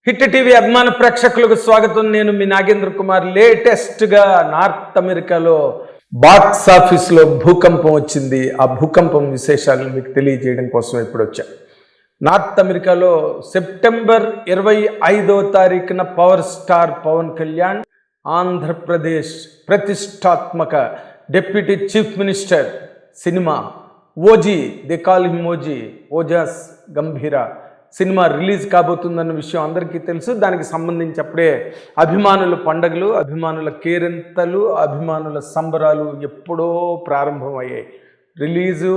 Hit TV అభిమాన ప్రేక్షకులకు స్వాగతం. నేను మీ నాగేంద్ర కుమార్. లేటెస్ట్గా నార్త్ అమెరికాలో బాక్స్ ఆఫీస్లో భూకంపం వచ్చింది. ఆ భూకంపం విశేషాలను మీకు తెలియజేయడం కోసం ఇప్పుడు వచ్చా. నార్త్ అమెరికాలో సెప్టెంబర్ 25వ తారీఖున పవర్ స్టార్ పవన్ కళ్యాణ్ ఆంధ్రప్రదేశ్ ప్రతిష్టాత్మక deputy chief minister cinema OG, they call him OG, Ojas గంభీరా cinema release కాబోతుందన్న విషయం అందరికీ తెలుసు. దానికి సంబంధించి అప్పుడే అభిమానుల పండగలు, అభిమానుల కేరింతలు, అభిమానుల సంబరాలు ఎప్పుడో ప్రారంభమయ్యాయి. రిలీజు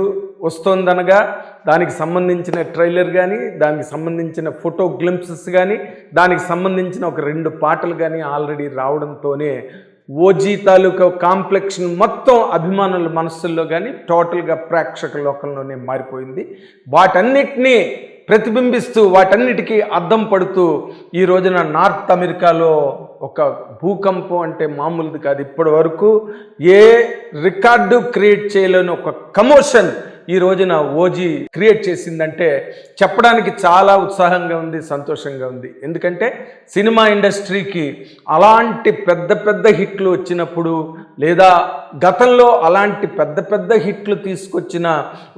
వస్తోందనగా దానికి సంబంధించిన ట్రైలర్ కానీ, దానికి సంబంధించిన ఫోటో గ్లింప్సెస్ కానీ, దానికి సంబంధించిన ఒక 2 పాటలు కానీ ఆల్రెడీ రావడంతోనే ఓజీ తాలూకా కాంప్లెక్షన్ మొత్తం అభిమానుల మనస్సుల్లో కానీ టోటల్గా ప్రేక్షక లోకంలోనే మారిపోయింది. వాటన్నిటినీ ప్రతిబింబిస్తూ, వాటన్నిటికీ అద్దం పడుతూ ఈ రోజున నార్త్ అమెరికాలో ఒక భూకంపం అంటే మామూలుది కాదు. ఇప్పటి వరకు ఏ రికార్డు క్రియేట్ చేయలేని ఒక కమోషన్ ఈ రోజున ఓజీ క్రియేట్ చేసిందంటే చెప్పడానికి చాలా ఉత్సాహంగా ఉంది, సంతోషంగా ఉంది. ఎందుకంటే సినిమా ఇండస్ట్రీకి అలాంటి పెద్ద పెద్ద హిట్లు వచ్చినప్పుడు, లేదా గతంలో అలాంటి పెద్ద పెద్ద హిట్లు తీసుకొచ్చిన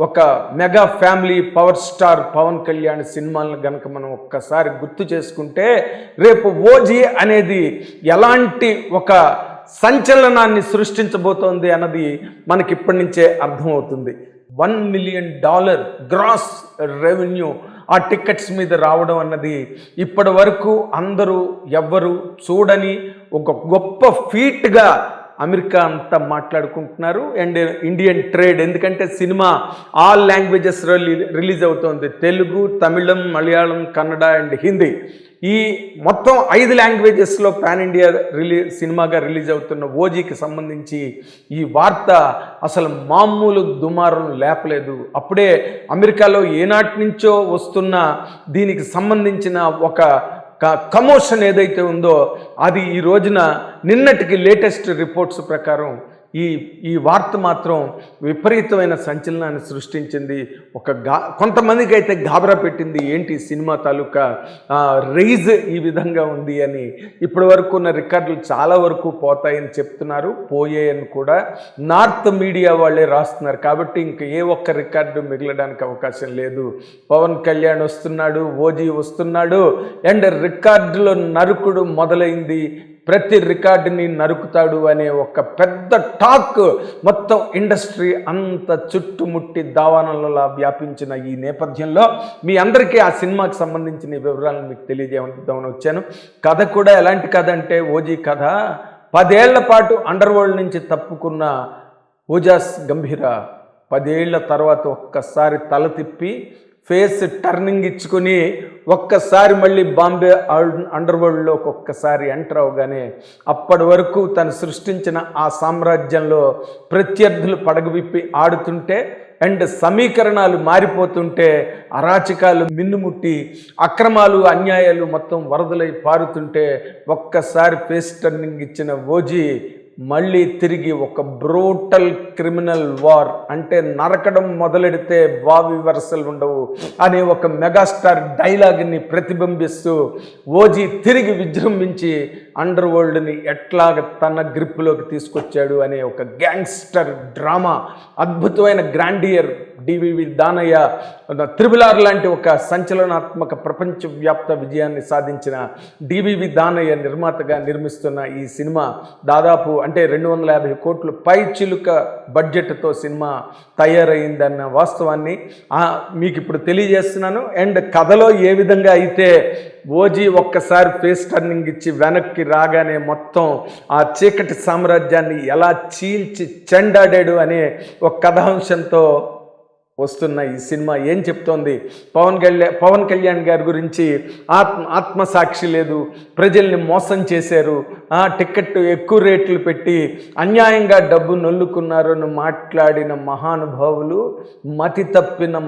ఒక mega family power star Pawan Kalyan సినిమాలను గనక మనం ఒక్కసారి గుర్తు చేసుకుంటే, రేపు ఓజీ అనేది ఎలాంటి ఒక సంచలనాన్ని సృష్టించబోతోంది అన్నది మనకి ఇప్పటి నుంచే అర్థమవుతుంది. $1 మిలియన్ గ్రాస్ రెవెన్యూ ఆ టికెట్స్ మీద రావడం అన్నది ఇప్పటి వరకు అందరూ ఎవ్వరు చూడని ఒక గొప్ప ఫీట్గా అమెరికా అంతా మాట్లాడుకుంటున్నారు. అండ్ ఇండియన్ ట్రేడ్, ఎందుకంటే సినిమా ఆల్ లాంగ్వేజెస్లో రిలీజ్ అవుతోంది. తెలుగు, తమిళం, మలయాళం, కన్నడ అండ్ హిందీ. ఈ మొత్తం 5 లాంగ్వేజెస్లో పాన్ ఇండియా సినిమాగా రిలీజ్ అవుతున్న ఓజీకి సంబంధించి ఈ వార్త అసలు మామూలు దుమారం లేపలేదు. అప్పుడే అమెరికాలో ఏనాటి నుంచో వస్తున్న దీనికి సంబంధించిన ఒక కమోషన్ ఏదైతే ఉందో అది ఈ రోజున నిన్నటికి లేటెస్ట్ రిపోర్ట్స్ ప్రకారం ఈ వార్త మాత్రం విపరీతమైన సంచలనాన్ని సృష్టించింది. కొంతమందికి అయితే గాబరా పెట్టింది. ఏంటి సినిమా తాలూకా రైజ్ ఈ విధంగా ఉంది అని. ఇప్పటి వరకు ఉన్న రికార్డులు చాలా వరకు పోతాయని చెప్తున్నారు, పోయాయని కూడా నార్త్ మీడియా వాళ్ళే రాస్తున్నారు. కాబట్టి ఇంక ఏ ఒక్క రికార్డు మిగలడానికి అవకాశం లేదు. పవన్ కళ్యాణ్ వస్తున్నాడు, ఓజీ వస్తున్నాడు, అండ్ రికార్డులో నరుకుడు మొదలైంది. ప్రతి రికార్డుని నరుకుతాడు అనే ఒక పెద్ద టాక్ మొత్తం ఇండస్ట్రీ అంత చుట్టుముట్టి దావానలలో వ్యాపించిన ఈ నేపథ్యంలో మీ అందరికీ ఆ సినిమాకి సంబంధించిన వివరాలను మీకు తెలియజేద్దామని వచ్చాను. కథ కూడా ఎలాంటి కథ అంటే, ఓజీ కథ 10 ఏళ్ల పాటు అండర్ వరల్డ్ నుంచి తప్పుకున్న ఓజాస్ గంభీరా 10 ఏళ్ల తర్వాత ఒక్కసారి తల తిప్పి ఫేస్ టర్నింగ్ ఇచ్చుకుని ఒక్కసారి మళ్ళీ బాంబే అండర్ వరల్డ్లోకి ఒక్కసారి ఎంటర్ అవగానే అప్పటి వరకు తను సృష్టించిన ఆ సామ్రాజ్యంలో ప్రత్యర్థులు పడగ విప్పి ఆడుతుంటే అండ్ సమీకరణాలు మారిపోతుంటే, అరాచకాలు మిన్నుముట్టి, అక్రమాలు అన్యాయాలు మొత్తం వరదలై పారుతుంటే ఒక్కసారి ఫేస్ టర్నింగ్ ఇచ్చిన ఓజీ మళ్ళీ తిరిగి ఒక బ్రూటల్ క్రిమినల్ వార్, అంటే నరకడం మొదలెడితే వావి వరసలు ఉండవు అనే ఒక మెగాస్టార్ డైలాగ్ని ప్రతిబింబిస్తూ ఓజీ తిరిగి విజృంభించి అండర్ వరల్డ్ని ఎట్లాగ తన గ్రిప్లోకి తీసుకొచ్చాడు అనే ఒక గ్యాంగ్స్టర్ డ్రామా, అద్భుతమైన గ్రాండియర్ డివివి దానయ్య త్రిబుల్ లాంటి ఒక సంచలనాత్మక ప్రపంచవ్యాప్త విజయాన్ని సాధించిన డివివి దానయ్య నిర్మాతగా నిర్మిస్తున్న ఈ సినిమా దాదాపు అంటే 250 కోట్ల పై చిలుక బడ్జెట్తో సినిమా తయారైందన్న వాస్తవాన్ని మీకు ఇప్పుడు తెలియజేస్తున్నాను. అండ్ కథలో ఏ విధంగా అయితే ఓజీ ఒక్కసారి ఫేస్ టర్నింగ్ ఇచ్చి వెనక్కి రాగానే మొత్తం ఆ చీకటి సామ్రాజ్యాన్ని ఎలా చీల్చి చెండాడాడు అనే ఒక కథాంశంతో వస్తున్న ఈ సినిమా ఏం చెప్తోంది? పవన్ కళ్యాణ్ గారి గురించి ఆత్మసాక్షి లేదు, ప్రజల్ని మోసం చేశారు, టికెట్ ఎక్కువ రేట్లు పెట్టి అన్యాయంగా డబ్బు నొల్లుకున్నారు అని మాట్లాడిన మహానుభావులు, మతి తప్పిన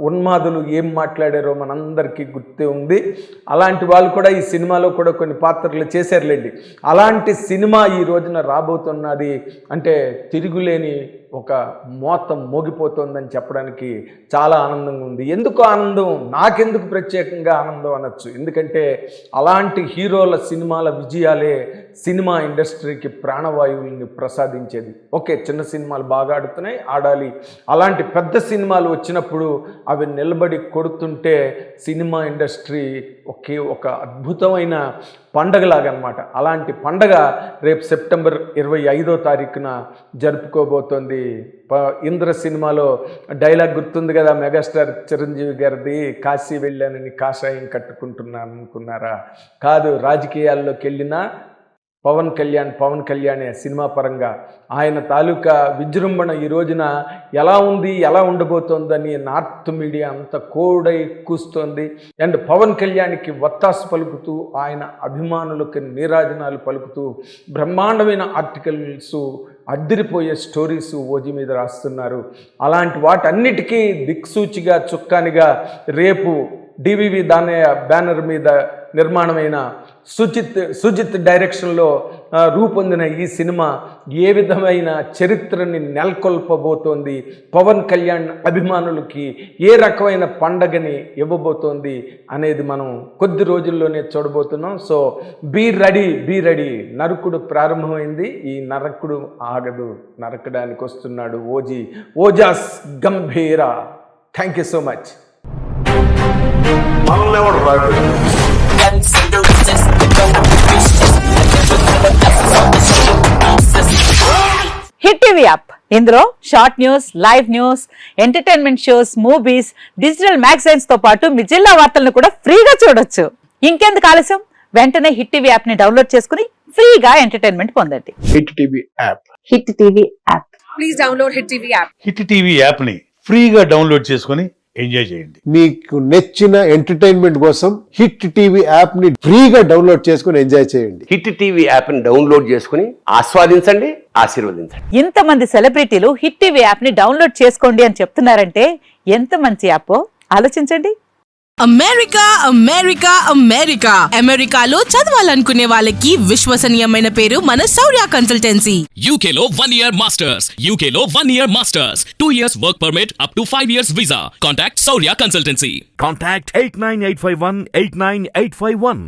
ఉన్మాదులు ఏం మాట్లాడారో మనందరికీ గుర్తే ఉంది. అలాంటి వాళ్ళు కూడా ఈ సినిమాలో కూడా కొన్ని పాత్రలు చేశారులేండి. అలాంటి సినిమా ఈ రోజున రాబోతున్నది అంటే తిరుగులేని ఒక మోత మోగిపోతుందని చెప్పడానికి చాలా ఆనందంగా ఉంది. ఎందుకు ఆనందం, నాకెందుకు ప్రత్యేకంగా ఆనందం అనొచ్చు. ఎందుకంటే అలాంటి హీరోల సినిమాల విజయాలే సినిమా ఇండస్ట్రీకి ప్రాణవాయువుల్ని ప్రసాదించేది. ఓకే, చిన్న సినిమాలు బాగా ఆడుతున్నాయి, ఆడాలి. అలాంటి పెద్ద సినిమాలు వచ్చినప్పుడు అవి నిలబడి కొడుతుంటే సినిమా ఇండస్ట్రీ ఒక అద్భుతమైన పండగలాగనమాట. అలాంటి పండగ రేపు సెప్టెంబర్ 25వ తారీఖున జరుపుకోబోతోంది. ఇంద్ర సినిమాలో డైలాగ్ గుర్తుంది కదా, మెగాస్టార్ చిరంజీవి గారిది, కాశీ వెళ్ళానని కాషాయం కట్టుకుంటున్నాను అనుకున్నారా? కాదు, రాజకీయాల్లోకి వెళ్ళినా పవన్ కళ్యాణే సినిమా పరంగా ఆయన తాలూకా విజృంభణ ఈ రోజున ఎలా ఉంది, ఎలా ఉండబోతోందని నార్త్ మీడియా అంతా కోడై కూస్తోంది. అండ్ పవన్ కళ్యాణ్కి వత్తాసు పలుకుతూ, ఆయన అభిమానులకు నీరాజనాలు పలుకుతూ బ్రహ్మాండమైన ఆర్టికల్స్, అద్దిరిపోయే స్టోరీస్ ఓజీ మీద రాస్తున్నారు. అలాంటి వాటన్నిటికీ దిక్సూచిగా, చుక్కానిగా రేపు డివివి దానయ్య బ్యానర్ మీద నిర్మాణమైన సుజిత్ డైరెక్షన్లో రూపొందిన ఈ సినిమా ఏ విధమైన చరిత్రని నెలకొల్పబోతోంది, పవన్ కళ్యాణ్ అభిమానులకి ఏ రకమైన పండగని ఇవ్వబోతోంది అనేది మనం కొద్ది రోజుల్లోనే చూడబోతున్నాం. So be ready. నరకుడు ప్రారంభమైంది, ఈ నరకుడు ఆగదు, నరకడానికి వస్తున్నాడు Ojas Gambhira. Thank you so much. Hit TV app, ఇందులో short news, live news, entertainment shows, movies, digital magazines తో పాటు మీ జిల్లా వార్తలను కూడా ఫ్రీగా చూడొచ్చు. ఇంకెందుకు ఆలస్యం, వెంటనే హిట్ టీవీ యాప్ ని డౌన్లోడ్ చేసుకుని ఫ్రీగా ఎంటర్టైన్మెంట్ పొందండి. Hit TV app. Hit TV app. Please download hit TV app. Hit TV app ని ఫ్రీగా డౌన్లోడ్ చేసుకుని ఎంజాయ్ చేయండి. మీకు నచ్చిన ఎంటర్టైన్మెంట్ కోసం హిట్ టీవీ యాప్ ని ఫ్రీగా డౌన్లోడ్ చేసుకుని ఎంజాయ్ చేయండి. హిట్ టీవీ యాప్ ని డౌన్లోడ్ చేసుకుని ఆస్వాదించండి, ఆశీర్వదించండి. ఇంతమంది సెలబ్రిటీలు హిట్ టీవీ యాప్ ని డౌన్లోడ్ చేసుకోండి అని చెప్తున్నారంటే ఎంత మంచి యాప్ ఆలోచించండి. అమెరికాలో చదవాలనుకునే వాళ్ళకి విశ్వసనీయమైన పేరు మన శౌర్య కన్సల్టెన్సీ. UK లో 1 year masters. UK లో 1 year masters. 2 years work permit up to 5 years visa. Contact Saurya Consultancy. Contact 89851 89851.